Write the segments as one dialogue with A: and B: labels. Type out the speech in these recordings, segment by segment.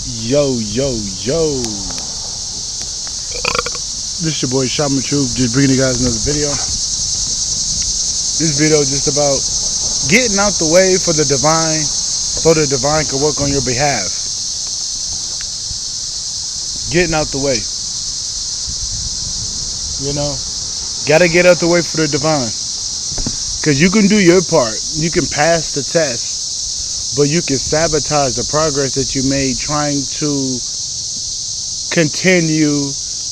A: Yo, yo, yo. This your boy Shaman Troop, just bringing you guys another video. This video is just about getting out the way for the divine so the divine can work on your behalf. Getting out the way. You know? Gotta get out the way for the divine. Because you can do your part. You can pass the test. But you can sabotage the progress that you made trying to continue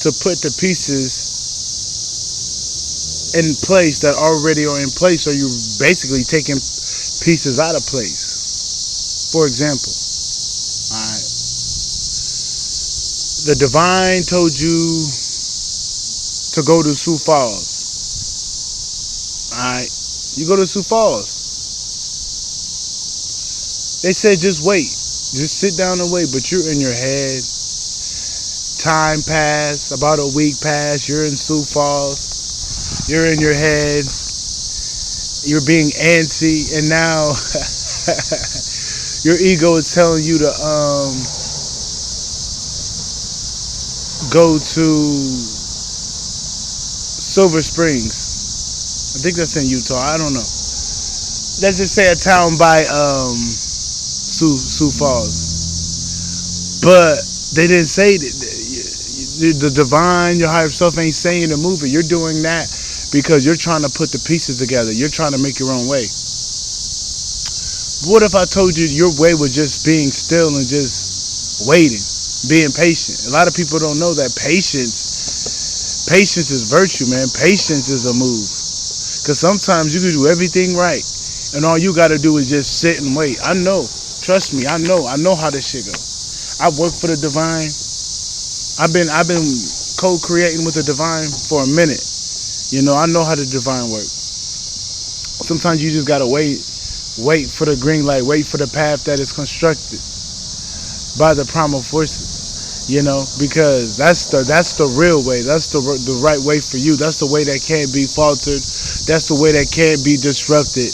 A: to put the pieces in place that already are in place, or you're basically taking pieces out of place. For example, alright, the divine told you to go to Sioux Falls. Alright, you go to Sioux Falls. They said just wait. Just sit down and wait. But you're in your head. Time passed. About a week passed. You're in Sioux Falls. You're in your head. You're being antsy. And now your ego is telling you to go to Silver Springs. I think that's in Utah. I don't know. Let's just say a town by Sioux Falls. But they didn't say that. The divine, your higher self ain't saying to move it. You're doing that because you're trying to put the pieces together. You're trying to make your own way. What if I told you your way was just being still and just waiting, being patient? A lot of people don't know that patience is virtue, man. Patience is a move. Because sometimes you can do everything right, and all you got to do is just sit and wait. I know. Trust me, I know how this shit go. I work for the divine. I've been co-creating with the divine for a minute. You know, I know how the divine works. Sometimes you just gotta wait for the green light, wait for the path that is constructed by the primal forces. You know, because that's the real way. That's the right way for you. That's the way that can't be faltered. That's the way that can't be disrupted.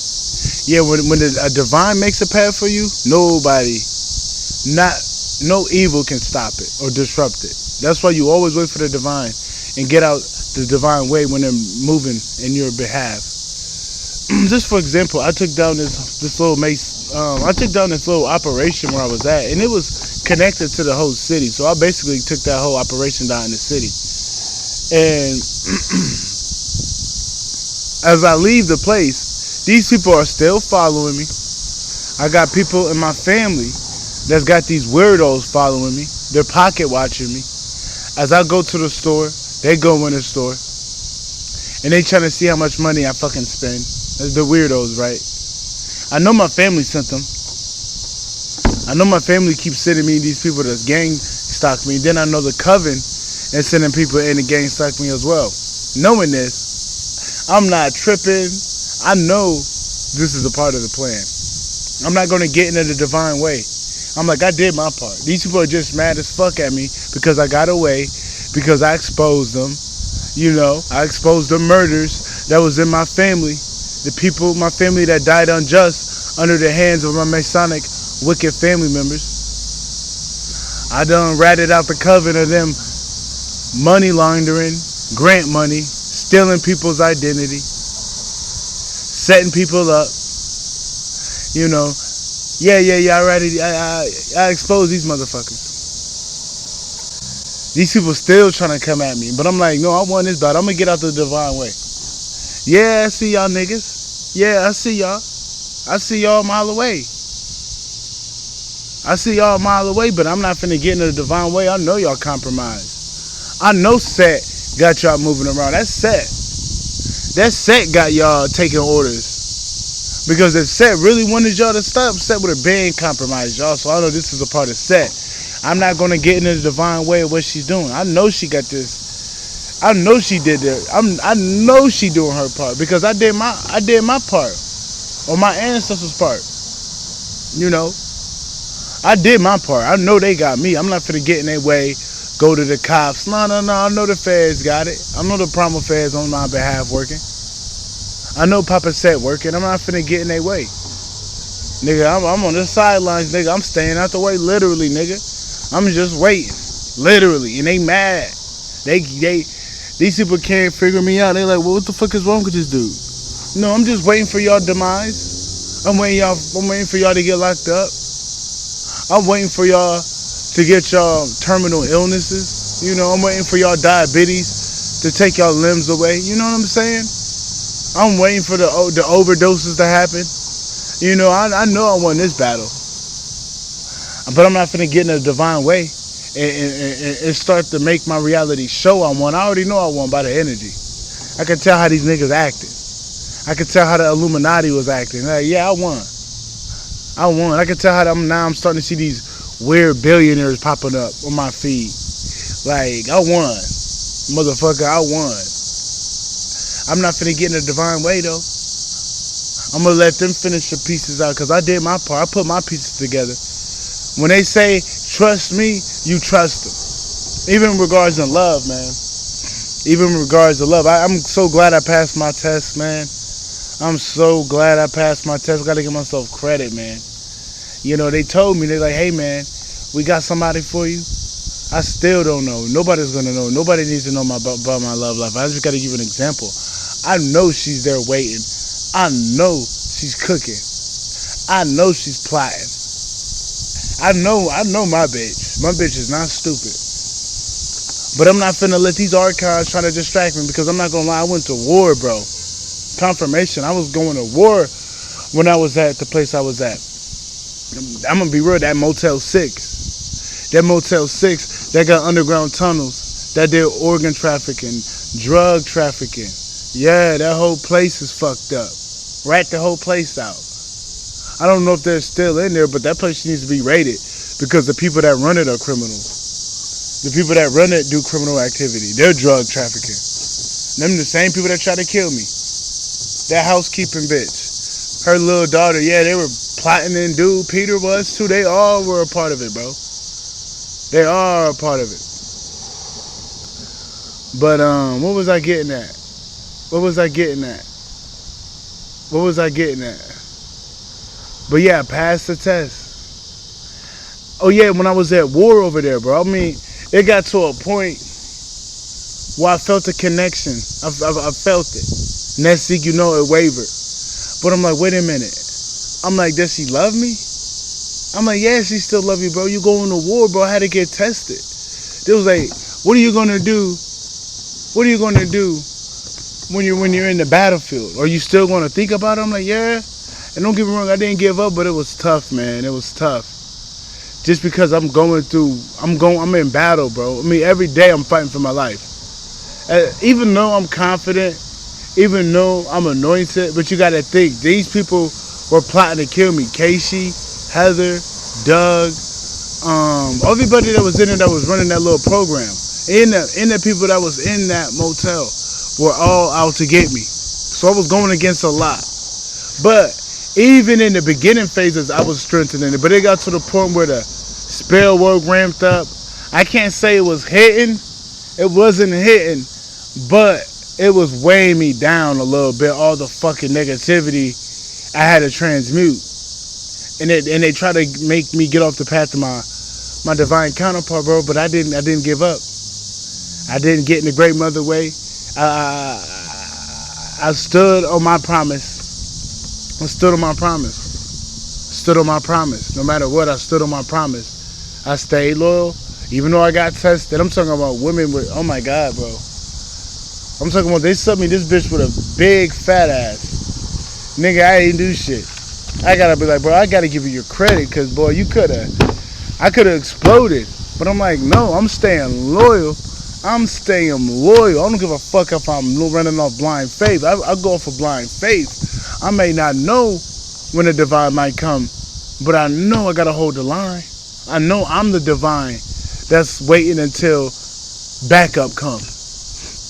A: Yeah, when a divine makes a path for you, no evil can stop it or disrupt it. That's why you always wait for the divine and get out the divine way when they're moving in your behalf. Just for example, I took down this little mace. I took down this little operation where I was at, and it was connected to the whole city. So I basically took that whole operation down in the city. And as I leave the place, these people are still following me. I got people in my family that's got these weirdos following me. They're pocket watching me. As I go to the store, they go in the store. And they trying to see how much money I fucking spend. The weirdos, right? I know my family sent them. I know my family keeps sending me these people that's gang stalk me. Then I know the coven is sending people in to gang stalk me as well. Knowing this, I'm not tripping. I know this is a part of the plan. I'm not going to get into the divine way. I'm like, I did my part. These people are just mad as fuck at me because I got away, because I exposed them. You know, I exposed the murders that was in my family. The people, my family that died unjust under the hands of my Masonic wicked family members. I done ratted out the coven of them money laundering, grant money, stealing people's identity, setting people up. You know, yeah, I exposed these motherfuckers. These people still trying to come at me. But I'm like, no, I want this battle. I'm going to get out the divine way. Yeah, I see y'all niggas. Yeah, I see y'all. I see y'all a mile away. I see y'all a mile away, but I'm not finna get into the divine way. I know y'all compromised. I know Set got y'all moving around. That's Set. That Set got y'all taking orders. Because if Set really wanted y'all to stop, Set would have been compromised y'all. So I know this is a part of Set. I'm not going to get into the divine way of what she's doing. I know she got this. I know she did that. I know she doing her part because I did my part, or my ancestors' part. You know, I did my part. I know they got me. I'm not finna get in their way. Go to the cops. No. I know the feds got it. I know the primal feds on my behalf working. I know Papa Set working. I'm not finna get in their way. Nigga, I'm on the sidelines, nigga. I'm staying out the way, literally, nigga. I'm just waiting, literally, and they mad. These people can't figure me out. They like, well, what the fuck is wrong with this dude? No, I'm just waiting for y'all demise. I'm waiting for y'all to get locked up. I'm waiting for y'all to get y'all terminal illnesses. You know, I'm waiting for y'all diabetes to take y'all limbs away. You know what I'm saying? I'm waiting for the overdoses to happen. You know, I know I won this battle, but I'm not finna get in a divine way and start to make my reality show I won. I already know I won by the energy. I can tell how these niggas acting. I can tell how the Illuminati was acting. Like, yeah, I won. I can tell how I'm starting to see these weird billionaires popping up on my feed. Like, I won. Motherfucker, I won. I'm not finna get in a divine way, though. I'm gonna let them finish the pieces out because I did my part. I put my pieces together. When they say, trust me, you trust them. Even in regards to love, man. Even in regards to love. I'm so glad I passed my test, man. I'm so glad I passed my test. I gotta give myself credit, man. You know, they told me, they're like, hey, man, we got somebody for you. I still don't know. Nobody's gonna know. Nobody needs to know about my love life. I just gotta give you an example. I know she's there waiting. I know she's cooking. I know she's plotting. I know my bitch. My bitch is not stupid. But I'm not finna let these archives try to distract me because I'm not gonna lie, I went to war, bro. Confirmation. I was going to war when I was at the place I was at. I'm gonna be real, that Motel 6. That Motel 6 that got underground tunnels, that did organ trafficking, drug trafficking. Yeah, that whole place is fucked up. Rat the whole place out. I don't know if they're still in there, but that place needs to be raided because the people that run it are criminals. The people that run it do criminal activity. They're drug trafficking. Them the same people that try to kill me. That housekeeping bitch. Her little daughter, yeah, they were plotting and dude. Peter was too. They all were a part of it, bro. They are a part of it. But what was I getting at? What was I getting at? But yeah, passed the test. Oh yeah, when I was at war over there, bro. I mean, it got to a point where I felt a connection. I felt it. Next thing you know, it wavered. But I'm like, wait a minute. I'm like, does she love me? I'm like, yeah, she still love you, bro. You going to war, bro. I had to get tested. They was like, what are you gonna do? What are you gonna do when you're in the battlefield? Are you still gonna think about it? I'm like, yeah. And don't get me wrong, I didn't give up, but it was tough, man. It was tough. Just because I'm in battle, bro. I mean, every day I'm fighting for my life. Even though I'm confident, even though I'm anointed, but you gotta think, these people were plotting to kill me. Casey, Heather, Doug, everybody that was in it that was running that little program. And the people that was in that motel were all out to get me. So I was going against a lot. But even in the beginning phases, I was strengthening it. But it got to the point where the spell work ramped up. I can't say it was hitting. It wasn't hitting. But it was weighing me down a little bit. All the fucking negativity I had to transmute. And they tried to make me get off the path to my divine counterpart, bro. But I didn't give up. I didn't get in the great mother way. I stood on my promise. I stood on my promise. Stood on my promise. No matter what, I stood on my promise. I stayed loyal. Even though I got tested. I'm talking about women with, oh my God, bro. I'm talking about, they subbed me this bitch with a big fat ass. Nigga, I didn't do shit. I gotta be like, bro, I gotta give you your credit, cause boy, I could've exploded. But I'm like, no, I'm staying loyal. I'm staying loyal. I don't give a fuck if I'm running off blind faith. I go for blind faith. I may not know when the divine might come, but I know I gotta hold the line. I know I'm the divine that's waiting until backup comes.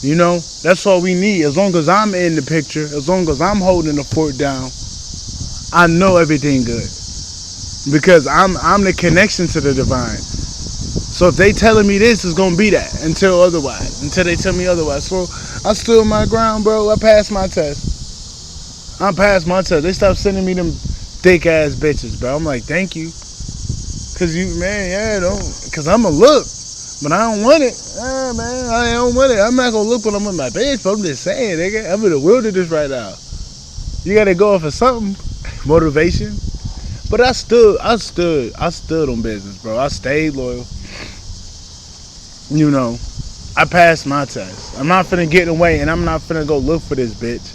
A: You know, that's all we need. As long as I'm in the picture, as long as I'm holding the fort down, I know everything good. Because I'm the connection to the divine. So if they telling me this, it's gonna be that until they tell me otherwise. So I stood my ground, bro. I passed my test. They stopped sending me them thick ass bitches, bro. I'm like, thank you. Cause because I'm going to look. But I don't want it. Man, I don't want it. I'm not going to look when I'm with my bitch, but I'm just saying, nigga. I'm in the wilderness right now. You got to go for something. Motivation. But I stood on business, bro. I stayed loyal. You know, I passed my test. I'm not finna get away, and I'm not finna go look for this bitch.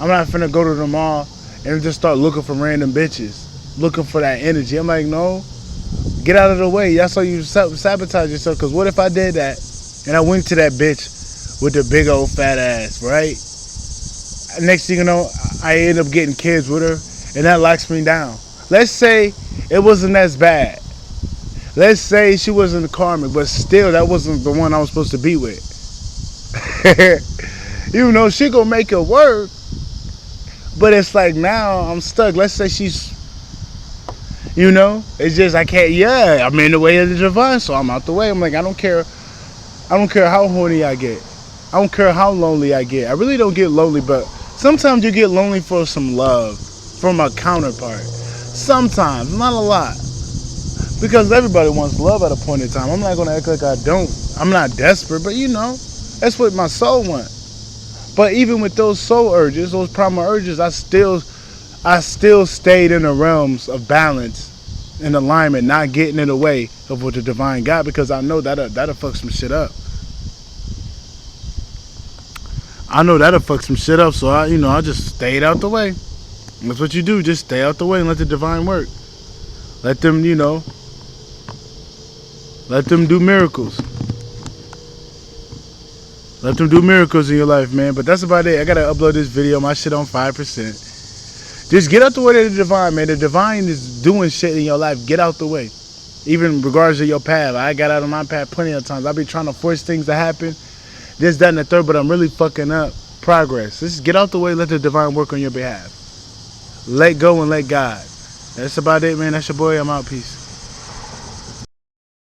A: I'm not finna go to the mall and just start looking for random bitches, looking for that energy. I'm like, no, get out of the way. That's how you sabotage yourself. Because what if I did that and I went to that bitch with the big old fat ass, right? Next thing you know, I end up getting kids with her, and that locks me down. Let's say it wasn't as bad. Let's say she wasn't karmic, but still, that wasn't the one I was supposed to be with. You know, she gonna make it work, but it's like now I'm stuck. Let's say she's, you know, it's just I can't. Yeah, I'm in the way of the divine, so I'm out the way. I'm like, I don't care how horny I get. I don't care how lonely I get. I really don't get lonely, but sometimes you get lonely for some love from a counterpart. Sometimes, not a lot. Because everybody wants love at a point in time. I'm not going to act like I don't. I'm not desperate, but you know, that's what my soul wants. But even with those soul urges, those primal urges, I still stayed in the realms of balance and alignment, not getting in the way of what the divine got, because I know that'll fuck some shit up. So I just stayed out the way. That's what you do. Just stay out the way and let the divine work. Let them, let them do miracles. Let them do miracles in your life, man. But that's about it. I gotta upload this video. My shit on 5%. Just get out the way of the divine, man. The divine is doing shit in your life. Get out the way. Even regardless of your path. I got out of my path plenty of times. I be trying to force things to happen. This, that, and the third, but I'm really fucking up progress. Just get out the way. Let the divine work on your behalf. Let go and let God. That's about it, man. That's your boy. I'm out. Peace.